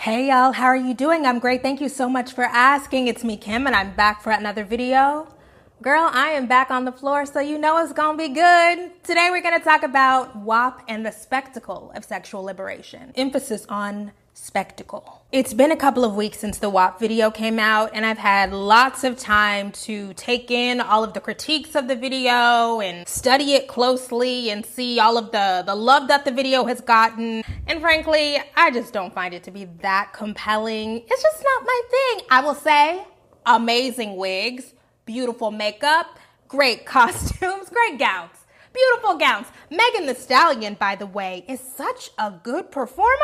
Hey y'all, how are you doing? I'm great. Thank you so much for asking. It's me, Kim, and I'm back for another video. Girl, I am back on the floor, so you know it's gonna be good. Today we're gonna talk about WAP and the spectacle of sexual liberation. Emphasis on spectacle. It's been a couple of weeks since the WAP video came out, and I've had lots of time to take in all of the critiques of the video and study it closely and see all of the love that the video has gotten. And frankly, I just don't find it to be that compelling. It's just not my thing. I will say, amazing wigs, beautiful makeup, great costumes, great gowns, beautiful gowns. Megan Thee Stallion, by the way, is such a good performer.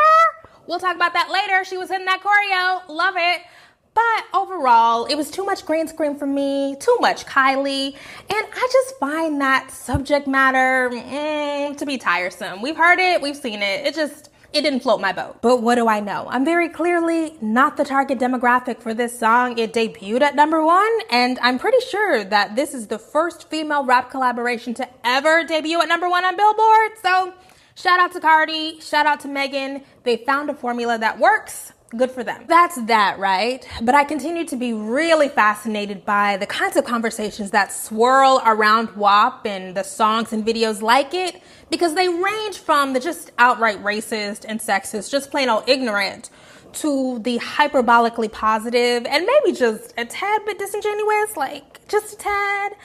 We'll talk about that later. She was in that choreo. Love it. But overall, it was too much green screen for me, too much Kylie, and I just find that subject matter to be tiresome. We've heard it, we've seen it. It didn't float my boat. But what do I know? I'm very clearly not the target demographic for this song. It debuted at #1, and I'm pretty sure that this is the first female rap collaboration to ever debut at #1 on Billboard. So shout out to Cardi, shout out to Megan. They found a formula that works. Good for them. That's that, right? But I continue to be really fascinated by the kinds of conversations that swirl around WAP and the songs and videos like it, because they range from the just outright racist and sexist, just plain old ignorant, to the hyperbolically positive and maybe just a tad bit disingenuous, like just a tad.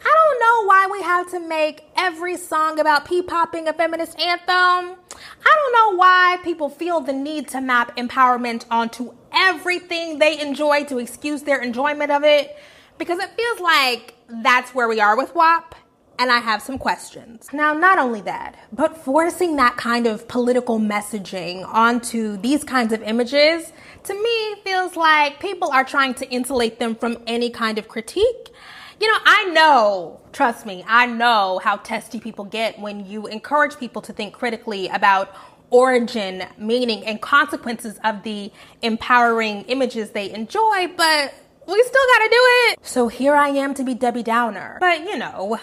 I don't know why we have to make every song about pee-popping a feminist anthem. I don't know why people feel the need to map empowerment onto everything they enjoy to excuse their enjoyment of it, because it feels like that's where we are with WAP, and I have some questions. Now, not only that, but forcing that kind of political messaging onto these kinds of images, to me, feels like people are trying to insulate them from any kind of critique. You know, I know, trust me, I know how testy people get when you encourage people to think critically about origin, meaning, and consequences of the empowering images they enjoy, but we still gotta do it. So here I am to be Debbie Downer, but you know,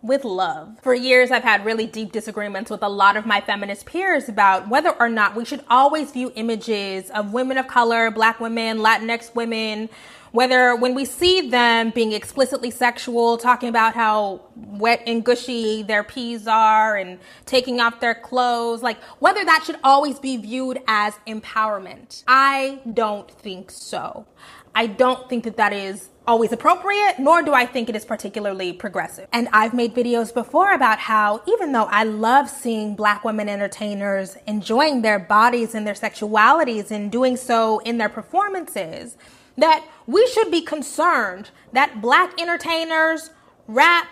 with love. For years, I've had really deep disagreements with a lot of my feminist peers about whether or not we should always view images of women of color, Black women, Latinx women, whether when we see them being explicitly sexual, talking about how wet and gushy their peas are and taking off their clothes, like whether that should always be viewed as empowerment. I don't think so. I don't think that is always appropriate, nor do I think it is particularly progressive. And I've made videos before about how, even though I love seeing Black women entertainers enjoying their bodies and their sexualities and doing so in their performances, that we should be concerned that Black entertainers, rap,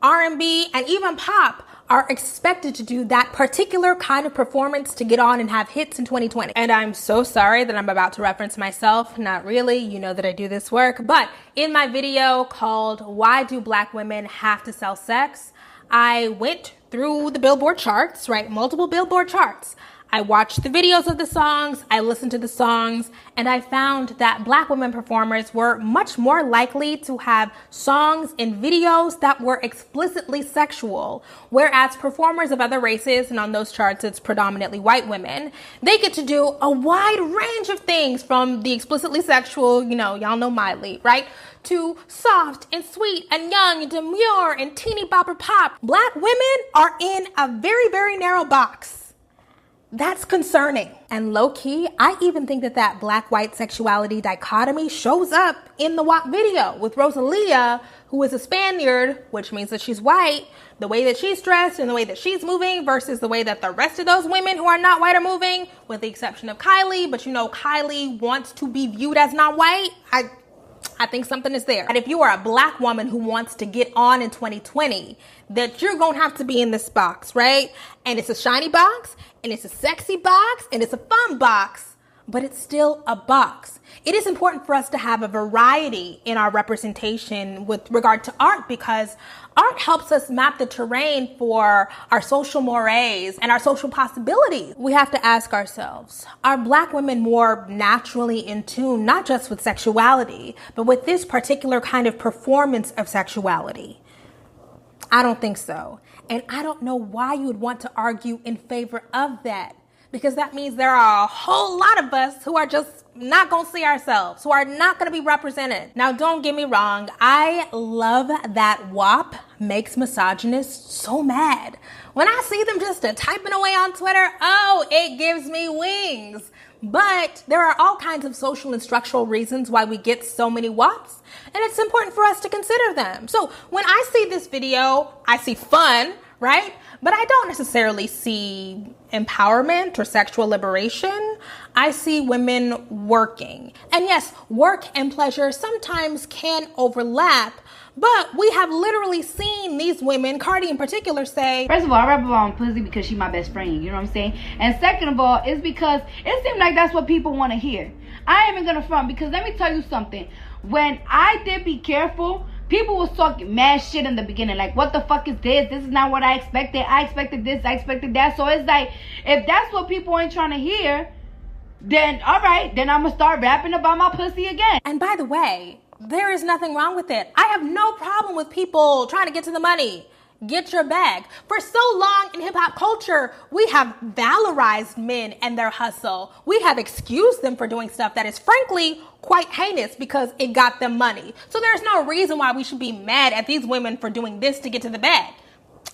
R&B, and even pop are expected to do that particular kind of performance to get on and have hits in 2020. And I'm so sorry that I'm about to reference myself. Not really, you know that I do this work. But in my video called "Why Do Black Women Have to Sell Sex?", I went through the Billboard charts, right? Multiple Billboard charts. I watched the videos of the songs, I listened to the songs, and I found that Black women performers were much more likely to have songs and videos that were explicitly sexual, whereas performers of other races, and on those charts it's predominantly white women, they get to do a wide range of things, from the explicitly sexual, you know, y'all know Miley, right? To soft and sweet and young and demure and teeny bopper pop. Black women are in a very, very narrow box. That's concerning. And low-key, I even think that Black-white sexuality dichotomy shows up in the WAP video with Rosalia, who is a Spaniard, which means that she's white, the way that she's dressed and the way that she's moving versus the way that the rest of those women who are not white are moving, with the exception of Kylie. But you know, Kylie wants to be viewed as not white. I think something is there. And if you are a Black woman who wants to get on in 2020, that you're gonna have to be in this box, right? And it's a shiny box, and it's a sexy box, and it's a fun box, but it's still a box. It is important for us to have a variety in our representation with regard to art, because art helps us map the terrain for our social mores and our social possibilities. We have to ask ourselves, are Black women more naturally in tune, not just with sexuality, but with this particular kind of performance of sexuality? I don't think so. And I don't know why you would want to argue in favor of that. because that means there are a whole lot of us who are just not gonna see ourselves, who are not gonna be represented. Now, don't get me wrong. I love that WAP makes misogynists so mad. When I see them just typing away on Twitter, oh, it gives me wings. But there are all kinds of social and structural reasons why we get so many WAPs, and it's important for us to consider them. So when I see this video, I see fun, right? But I don't necessarily see empowerment or sexual liberation. I see women working. And yes, work and pleasure sometimes can overlap, but we have literally seen these women, Cardi in particular, say, first of all, I rap about pussy because she's my best friend, you know what I'm saying? And second of all, it's because it seems like that's what people want to hear. I ain't even gonna front, because let me tell you something. When I did Be Careful, people was talking mad shit in the beginning, like, what the fuck is this? This is not what I expected. I expected this, I expected that. So it's like, if that's what people ain't trying to hear, then all right, then I'm gonna start rapping about my pussy again. And by the way, there is nothing wrong with it. I have no problem with people trying to get to the money. Get your bag. For so long in hip hop culture, we have valorized men and their hustle. We have excused them for doing stuff that is frankly quite heinous because it got them money. So there's no reason why we should be mad at these women for doing this to get to the bag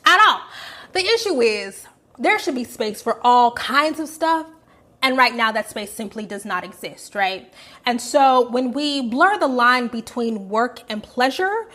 at all. The issue is there should be space for all kinds of stuff. And right now that space simply does not exist, right? And so when we blur the line between work and pleasure,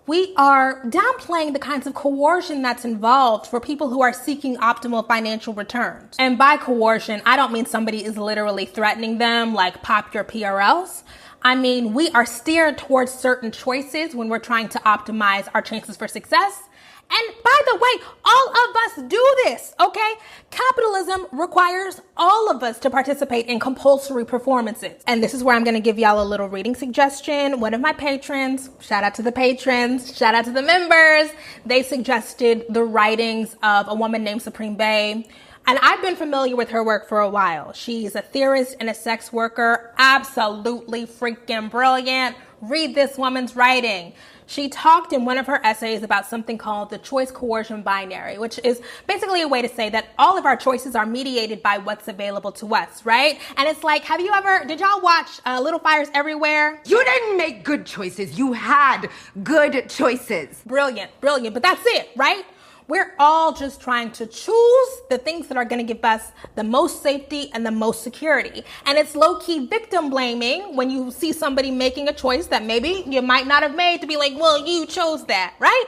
we are downplaying the kinds of coercion that's involved for people who are seeking optimal financial returns. And by coercion, I don't mean somebody is literally threatening them like pop your PRLs. I mean, we are steered towards certain choices when we're trying to optimize our chances for success. And by the way, all of us do this, okay? Capitalism requires all of us to participate in compulsory performances. And this is where I'm going to give y'all a little reading suggestion. One of my patrons, shout out to the patrons, shout out to the members, they suggested the writings of a woman named Supreme Bae. And I've been familiar with her work for a while. She's a theorist and a sex worker, absolutely freaking brilliant. Read this woman's writing. She talked in one of her essays about something called the choice coercion binary, which is basically a way to say that all of our choices are mediated by what's available to us, right? And it's like, did y'all watch Little Fires Everywhere? You didn't make good choices. You had good choices. Brilliant, brilliant. But that's it, right? We're all just trying to choose the things that are going to give us the most safety and the most security. And it's low-key victim blaming when you see somebody making a choice that maybe you might not have made to be like, well, you chose that, right?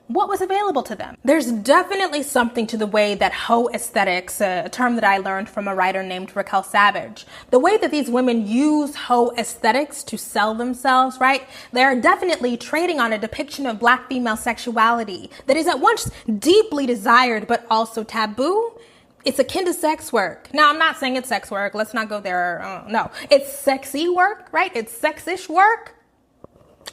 What was available to them? There's definitely something to the way that hoe aesthetics, a term that I learned from a writer named Raquel Savage, the way that these women use hoe aesthetics to sell themselves, right? They're definitely trading on a depiction of Black female sexuality that is at once deeply desired but also taboo. It's akin to sex work. Now, I'm not saying it's sex work. Let's not go there. No, it's sexy work, right? It's sexish work.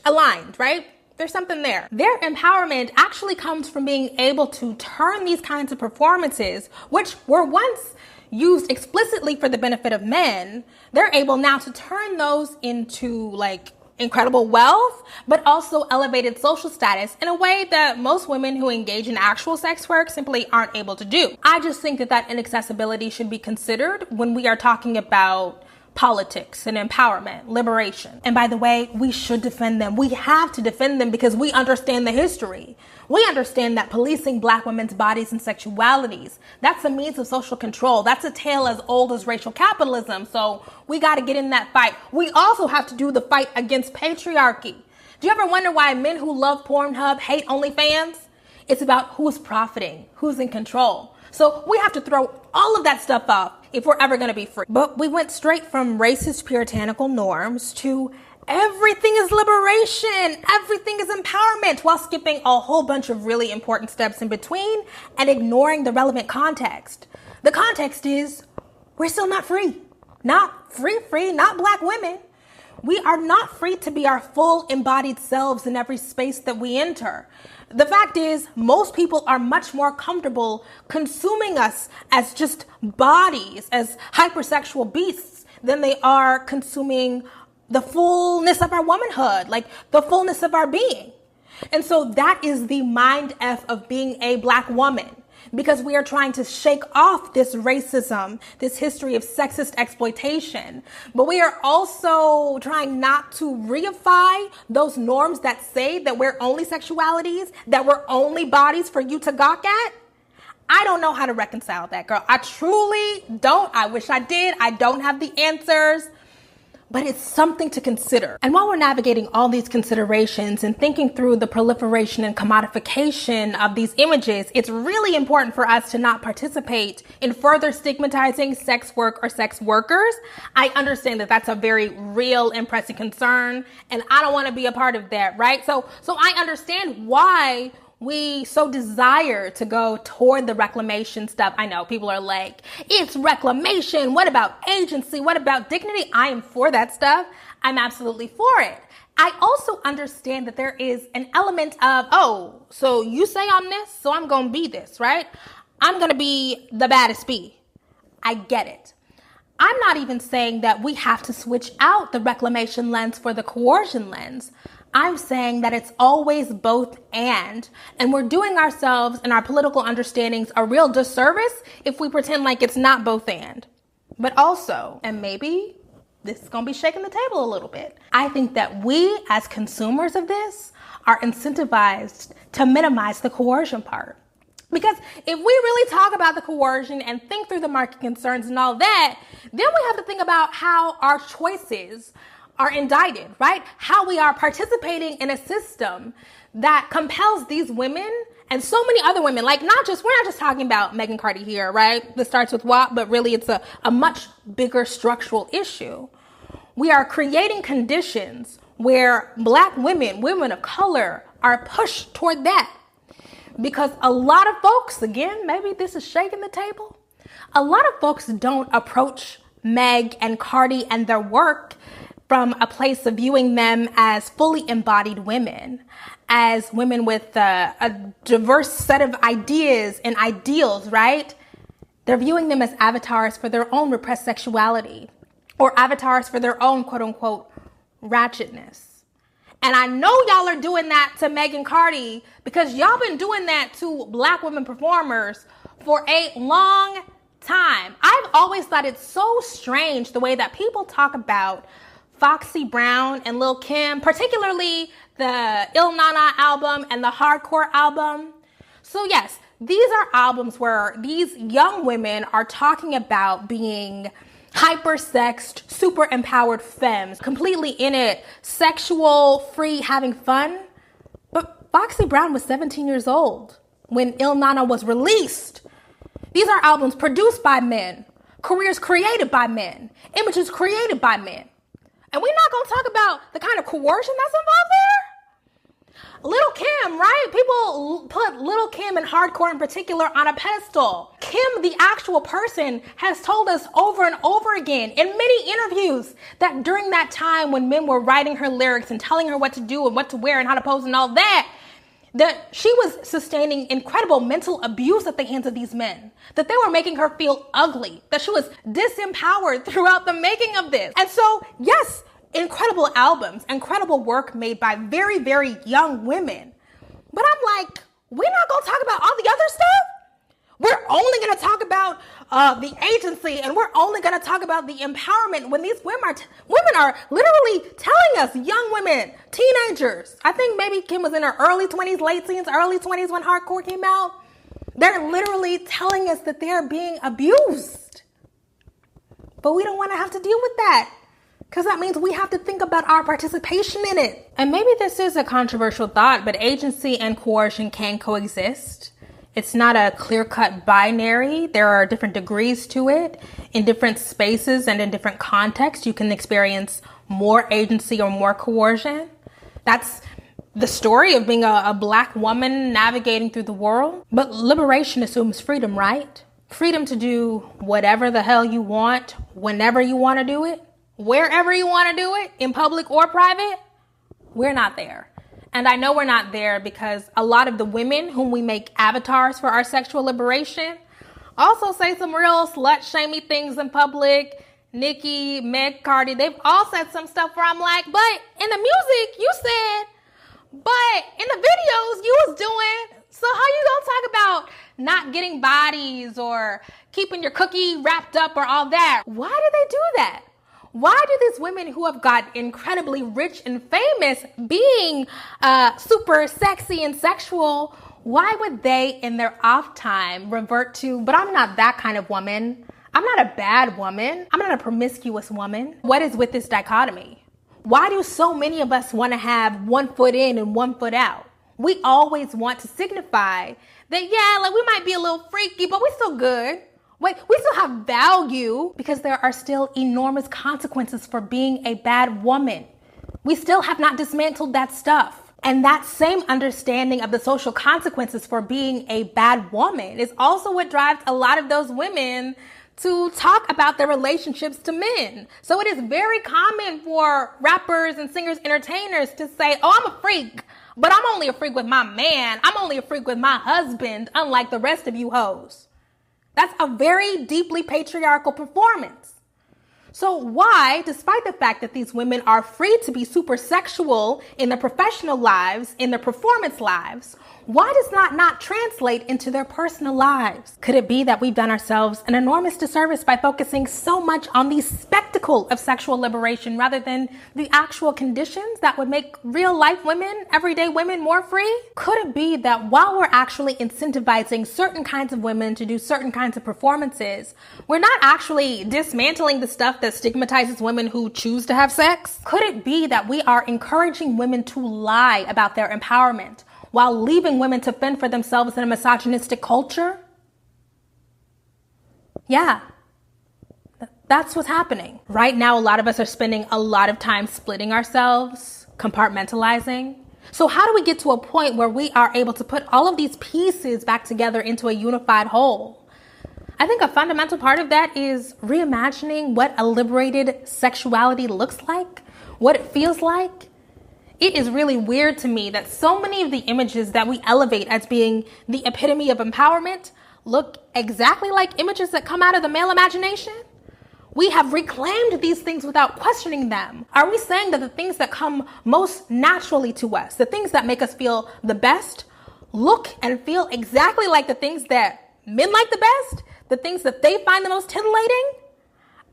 Aligned, right? There's something there. Their empowerment actually comes from being able to turn these kinds of performances, which were once used explicitly for the benefit of men, they're able now to turn those into like incredible wealth, but also elevated social status in a way that most women who engage in actual sex work simply aren't able to do. I just think that inaccessibility should be considered when we are talking about politics and empowerment, liberation. And by the way, we should defend them. We have to defend them because we understand the history. We understand that policing Black women's bodies and sexualities, that's a means of social control. That's a tale as old as racial capitalism. So we got to get in that fight. We also have to do the fight against patriarchy. Do you ever wonder why men who love Pornhub hate OnlyFans? It's about who's profiting, who's in control. So we have to throw all of that stuff off if we're ever going to be free. But we went straight from racist puritanical norms to everything is liberation, everything is empowerment, while skipping a whole bunch of really important steps in between and ignoring the relevant context. The context is we're still not free. Not free, not Black women. We are not free to be our full embodied selves in every space that we enter. The fact is, most people are much more comfortable consuming us as just bodies, as hypersexual beasts, than they are consuming the fullness of our womanhood, like the fullness of our being. And so that is the mind F of being a Black woman. because we are trying to shake off this racism, this history of sexist exploitation. But we are also trying not to reify those norms that say that we're only sexualities, that we're only bodies for you to gawk at. I don't know how to reconcile that, girl. I truly don't. I wish I did. I don't have the answers. But it's something to consider. And while we're navigating all these considerations and thinking through the proliferation and commodification of these images, it's really important for us to not participate in further stigmatizing sex work or sex workers. I understand that that's a very real and pressing concern, and I don't want to be a part of that, right? So I understand why we so desire to go toward the reclamation stuff. I know people are like, it's reclamation. What about agency? What about dignity? I am for that stuff. I'm absolutely for it. I also understand that there is an element of, oh, so you say I'm this, so I'm going to be this, right? I'm going to be the baddest bee. I get it. I'm not even saying that we have to switch out the reclamation lens for the coercion lens. I'm saying that it's always both and we're doing ourselves and our political understandings a real disservice if we pretend like it's not both and. But also, and maybe this is going to be shaking the table a little bit, I think that we as consumers of this are incentivized to minimize the coercion part. Because if we really talk about the coercion and think through the market concerns and all that, then we have to think about how our choices are indicted, right? How we are participating in a system that compels these women and so many other women, like we're not just talking about Megan Cardi here, right? This starts with WAP, but really it's a much bigger structural issue. We are creating conditions where Black women, women of color, are pushed toward that. Because a lot of folks, again, maybe this is shaking the table, a lot of folks don't approach Meg and Cardi and their work from a place of viewing them as fully embodied women, as women with a diverse set of ideas and ideals, right? They're viewing them as avatars for their own repressed sexuality or avatars for their own quote unquote ratchetness. And I know y'all are doing that to Megan Cardi because y'all been doing that to Black women performers for a long time. I've always thought it's so strange the way that people talk about Foxy Brown and Lil' Kim, particularly the Il Nana album and the Hardcore album. So yes, these are albums where these young women are talking about being hyper-sexed, super empowered femmes, completely in it, sexual, free, having fun. But Foxy Brown was 17 years old when Il Nana was released. These are albums produced by men, careers created by men, images created by men. And we're not going to talk about the kind of coercion that's involved there. Lil' Kim, right? People put Lil' Kim and hardcore in particular on a pedestal. Kim, the actual person, has told us over and over again in many interviews that during that time when men were writing her lyrics and telling her what to do and what to wear and how to pose and all that she was sustaining incredible mental abuse at the hands of these men, that they were making her feel ugly, that she was disempowered throughout the making of this. And so, yes, incredible albums, incredible work made by very, very young women. But I'm like, we're not going to talk about all the other stuff? We're only going to talk about the agency, and we're only going to talk about the empowerment when these women are literally telling us, young women, teenagers. I think maybe Kim was in her early 20s, late teens, early 20s when hardcore came out. They're literally telling us that they're being abused. But we don't want to have to deal with that, because that means we have to think about our participation in it. And maybe this is a controversial thought, but agency and coercion can coexist. It's not a clear-cut binary. There are different degrees to it. In different spaces and in different contexts, you can experience more agency or more coercion. That's the story of being a Black woman navigating through the world. But liberation assumes freedom, right? Freedom to do whatever the hell you want, whenever you want to do it, wherever you want to do it, in public or private. We're not there. And I know we're not there because a lot of the women whom we make avatars for our sexual liberation also say some real slut-shamey things in public. Nicki, Meg, Cardi, they've all said some stuff where I'm like, but in the music you said, but in the videos you was doing So how you gonna talk about not getting bodies or keeping your cookie wrapped up or all that? Why do they do that? Why do these women who have got incredibly rich and famous, being super sexy and sexual, why would they in their off time revert to, but I'm not that kind of woman. I'm not a bad woman. I'm not a promiscuous woman. What is with this dichotomy? Why do so many of us want to have 1 foot in and 1 foot out? We always want to signify that, yeah, like we might be a little freaky, but we're still good. Wait, we still have value because there are still enormous consequences for being a bad woman. We still have not dismantled that stuff. And that same understanding of the social consequences for being a bad woman is also what drives a lot of those women to talk about their relationships to men. So it is very common for rappers and singers, entertainers to say, oh, I'm a freak, but I'm only a freak with my man. I'm only a freak with my husband, unlike the rest of you hoes. That's a very deeply patriarchal performance. So why, despite the fact that these women are free to be super sexual in their professional lives, in their performance lives, why does that not translate into their personal lives? Could it be that we've done ourselves an enormous disservice by focusing so much on the spectacle of sexual liberation rather than the actual conditions that would make real life women, everyday women, more free? Could it be that while we're actually incentivizing certain kinds of women to do certain kinds of performances, we're not actually dismantling the stuff that stigmatizes women who choose to have sex? Could it be that we are encouraging women to lie about their empowerment while leaving women to fend for themselves in a misogynistic culture? Yeah, that's what's happening. Right now, a lot of us are spending a lot of time splitting ourselves, compartmentalizing. So how do we get to a point where we are able to put all of these pieces back together into a unified whole? I think a fundamental part of that is reimagining what a liberated sexuality looks like, what it feels like. It is really weird to me that so many of the images that we elevate as being the epitome of empowerment look exactly like images that come out of the male imagination. We have reclaimed these things without questioning them. Are we saying that the things that come most naturally to us, the things that make us feel the best, look and feel exactly like the things that men like the best, the things that they find the most titillating?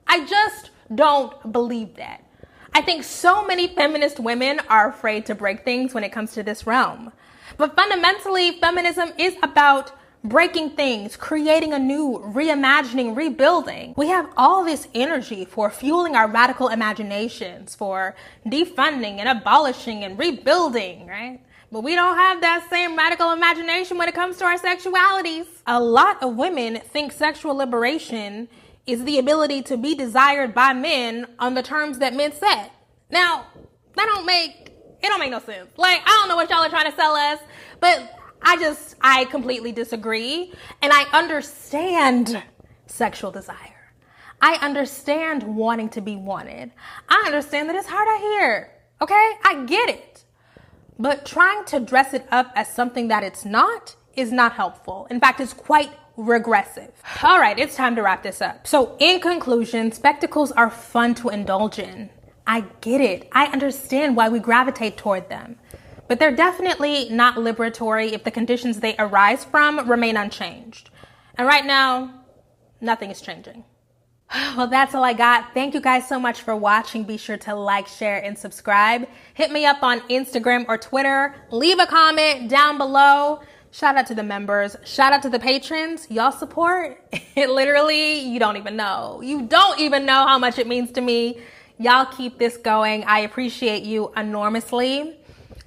I just don't believe that. I think so many feminist women are afraid to break things when it comes to this realm. But fundamentally, feminism is about breaking things, creating anew, reimagining, rebuilding. We have all this energy for fueling our radical imaginations, for defunding and abolishing and rebuilding, right? But we don't have that same radical imagination when it comes to our sexualities. A lot of women think sexual liberation is the ability to be desired by men on the terms that men set. Now, it don't make no sense. Like, I don't know what y'all are trying to sell us, but I completely disagree. And I understand sexual desire. I understand wanting to be wanted. I understand that it's hard out here. Okay? I get it. But trying to dress it up as something that it's not is not helpful. In fact, it's quite regressive. All right, it's time to wrap this up. So in conclusion, spectacles are fun to indulge in. I get it. I understand why we gravitate toward them. But they're definitely not liberatory if the conditions they arise from remain unchanged. And right now, nothing is changing. Well, that's all I got. Thank you guys so much for watching. Be sure to like, share, and subscribe. Hit me up on Instagram or Twitter. Leave a comment down below. Shout out to the members. Shout out to the patrons. Y'all support. It literally, you don't even know. You don't even know how much it means to me. Y'all keep this going. I appreciate you enormously.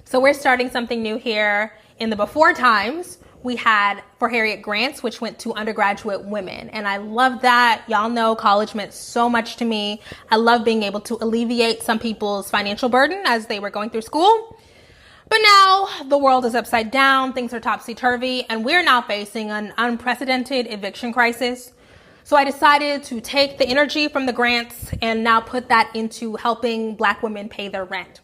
So we're starting something new here. In the before times, we had for Harriet Grants, which went to undergraduate women. And I love that. Y'all know college meant so much to me. I love being able to alleviate some people's financial burden as they were going through school. But now the world is upside down, things are topsy-turvy, and we're now facing an unprecedented eviction crisis. So I decided to take the energy from the grants and now put that into helping Black women pay their rent.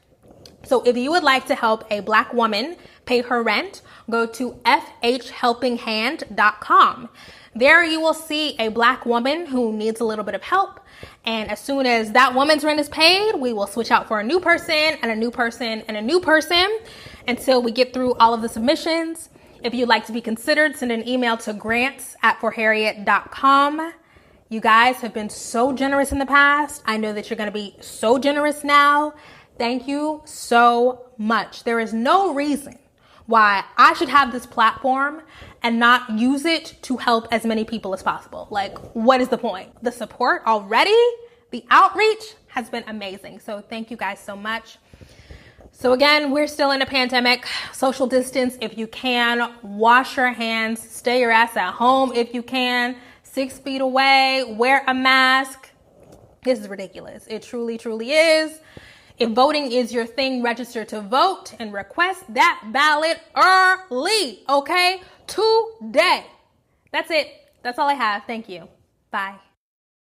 So if you would like to help a Black woman pay her rent, go to fhhelpinghand.com. There you will see a Black woman who needs a little bit of help. And as soon as that woman's rent is paid, we will switch out for a new person and a new person and a new person until we get through all of the submissions. If you'd like to be considered, send an email to grants@forharriet.com. You guys have been so generous in the past. I know that you're going to be so generous now. Thank you so much. There is no reason why I should have this platform and not use it to help as many people as possible. Like, what is the point? The support already, the outreach has been amazing. So thank you guys so much. So again, we're still in a pandemic. Social distance if you can. Wash your hands. Stay your ass at home if you can. 6 feet away. Wear a mask. This is ridiculous. It truly, truly is. If voting is your thing, register to vote and request that ballot early, okay? Today. That's it. That's all I have. Thank you. Bye.